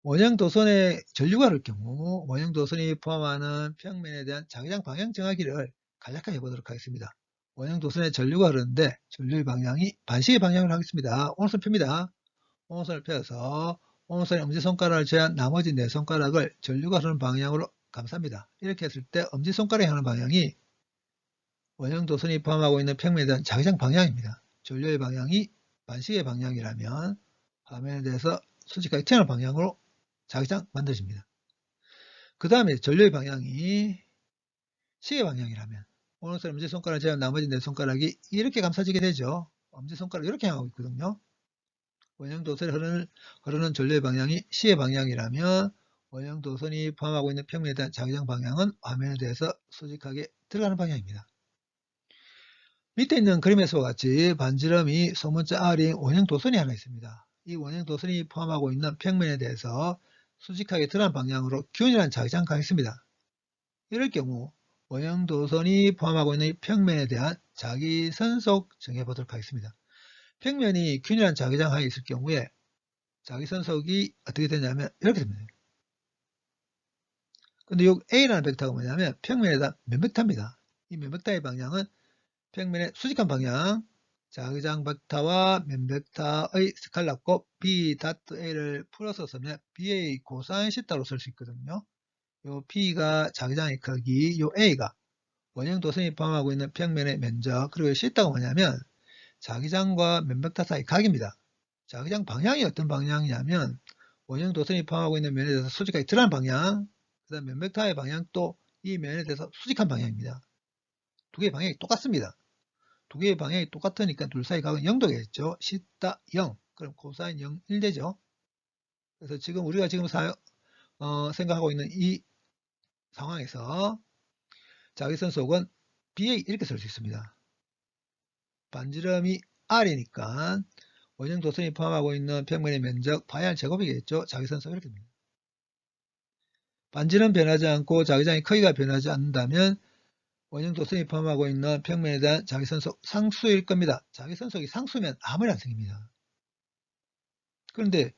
원형 도선의 전류가 흐를 경우 원형 도선이 포함하는 평면에 대한 자기장 방향 정하기를 간략하게 해보도록 하겠습니다. 원형 도선의 전류가 흐르는데 전류의 방향이 반시계 방향으로 하겠습니다. 오른손 펴니다. 오른손을 펴서 오른손의 엄지손가락을 제한 나머지 네 손가락을 전류가 흐르는 방향으로 감쌉니다. 이렇게 했을 때 엄지손가락이 하는 방향이 원형 도선이 포함하고 있는 평면에 대한 자기장 방향입니다. 전류의 방향이 반시계 방향이라면 화면에 대해서 수직하게 튀어나오는 방향으로 자기장 만들어집니다. 그 다음에 전류의 방향이 시계 방향이라면 오른손 엄지손가락을 제한 나머지 네 손가락이 이렇게 감싸지게 되죠. 엄지손가락이 이렇게 향하고 있거든요. 원형 도선이 흐르는 전류의 방향이 시계 방향이라면 원형 도선이 포함하고 있는 평면에 대한 자기장 방향은 화면에 대해서 수직하게 들어가는 방향입니다. 밑에 있는 그림에서와 같이 반지름이 소문자 R인 원형 도선이 하나 있습니다. 이 원형 도선이 포함하고 있는 평면에 대해서 수직하게 들어가는 방향으로 균이라는 자기장을 가겠습니다. 이럴 경우 원형 도선이 포함하고 있는 평면에 대한 자기선속 정해보도록 하겠습니다. 평면이 균이라는 자기장 하에 있을 경우에 자기선속이 어떻게 되냐면 이렇게 됩니다. 근데 이 A라는 벡터가 뭐냐면 평면에 대한 면벡터입니다. 이 면벡터의 방향은 평면의 수직한 방향, 자기장 벡터와 면벡터의 스칼라곱 B.A를 풀어서 쓰면 BA 코사인 시타로 쓸 수 있거든요. 요 P가 자기장의 크기, 요 A가 원형 도선이 포함하고 있는 평면의 면적, 그리고 시타가 뭐냐면 자기장과 면벡터 사이 각입니다. 자기장 방향이 어떤 방향이냐면 원형 도선이 포함하고 있는 면에 대해서 수직하게 들어가는 방향, 그 다음 면벡터의 방향도 이 면에 대해서 수직한 방향입니다. 두 개의 방향이 똑같습니다. 두 개의 방향이 똑같으니까 둘 사이 각은 0도겠죠. 시타 0. 그럼 코사인 0, 1 되죠. 그래서 지금 우리가 지금 생각하고 있는 이 상황에서 자기선속은 BA 이렇게 쓸 수 있습니다. 반지름이 R이니까 원형 도선이 포함하고 있는 평면의 면적 파이R 제곱이겠죠. 자기선속 이렇게 됩니다. 반지름 변하지 않고 자기장의 크기가 변하지 않는다면 원형 도선이 포함하고 있는 평면에 대한 자기선속 상수일 겁니다. 자기선속이 상수면 아무리 안 생깁니다. 그런데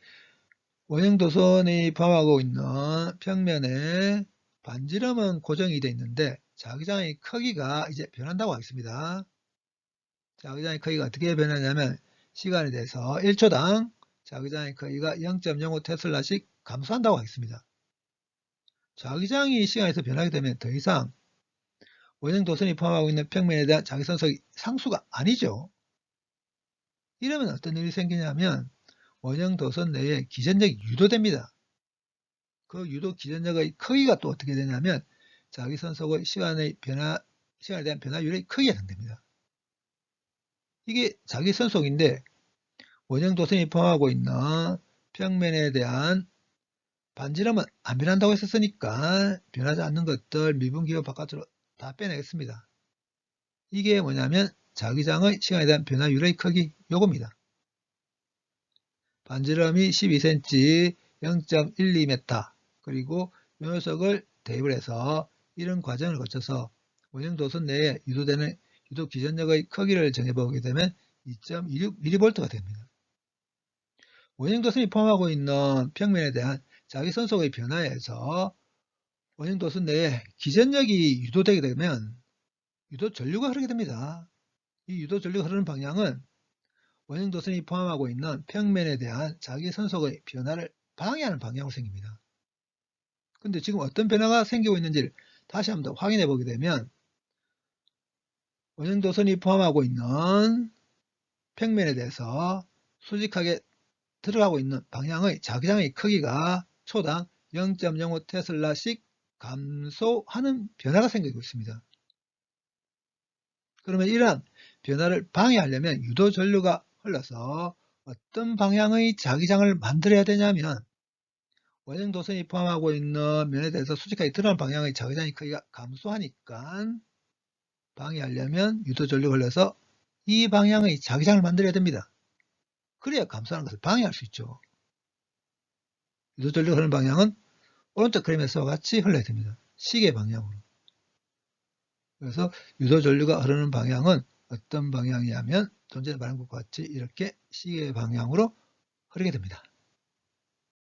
원형 도선이 포함하고 있는 평면에 반지름은 고정이 되어 있는데 자기장의 크기가 이제 변한다고 하겠습니다. 자기장의 크기가 어떻게 변하냐면 시간에 대해서 1초당 자기장의 크기가 0.05 테슬라씩 감소한다고 하겠습니다. 자기장이 시간에서 변하게 되면 더 이상 원형 도선이 포함하고 있는 평면에 대한 자기선속이 상수가 아니죠. 이러면 어떤 일이 생기냐면 원형 도선 내에 기전력이 유도됩니다. 그 유도 기전력의 크기가 또 어떻게 되냐면 자기선속의 시간에 대한 변화율의 크기가 해당됩니다. 이게 자기선속인데 원형 도선이 포함하고 있는 평면에 대한 반지름은 안 변한다고 했었으니까 변하지 않는 것들 미분기호 바깥으로 다 빼내겠습니다. 이게 뭐냐면 자기장의 시간에 대한 변화율의 크기 요겁니다. 반지름이 12cm 0.12m 그리고 요 녀석을 대입을 해서 이런 과정을 거쳐서 원형 도선 내에 유도되는 유도 기전력의 크기를 정해보게 되면 2.26mV가 됩니다. 원형 도선이 포함하고 있는 평면에 대한 자기선속의 변화에 의해서 원형 도선 내에 기전력이 유도되게 되면 유도 전류가 흐르게 됩니다. 이 유도 전류가 흐르는 방향은 원형 도선이 포함하고 있는 평면에 대한 자기선속의 변화를 방해하는 방향으로 생깁니다. 근데 지금 어떤 변화가 생기고 있는지를 다시 한번 더 확인해 보게 되면 원형 도선이 포함하고 있는 평면에 대해서 수직하게 들어가고 있는 방향의 자기장의 크기가 초당 0.05 테슬라씩 감소하는 변화가 생기고 있습니다. 그러면 이러한 변화를 방해하려면 유도 전류가 흘러서 어떤 방향의 자기장을 만들어야 되냐면 원형 도선이 포함하고 있는 면에 대해서 수직하게 드러난 방향의 자기장의 크기가 감소하니까 방해하려면 유도 전류가 흘러서 이 방향의 자기장을 만들어야 됩니다. 그래야 감소하는 것을 방해할 수 있죠. 유도 전류가 흐르는 방향은 오른쪽 그림에서와 같이 흘러야 됩니다. 시계 방향으로. 그래서 유도 전류가 흐르는 방향은 어떤 방향이냐면 전전에 말한 것과 같이 이렇게 시계 방향으로 흐르게 됩니다.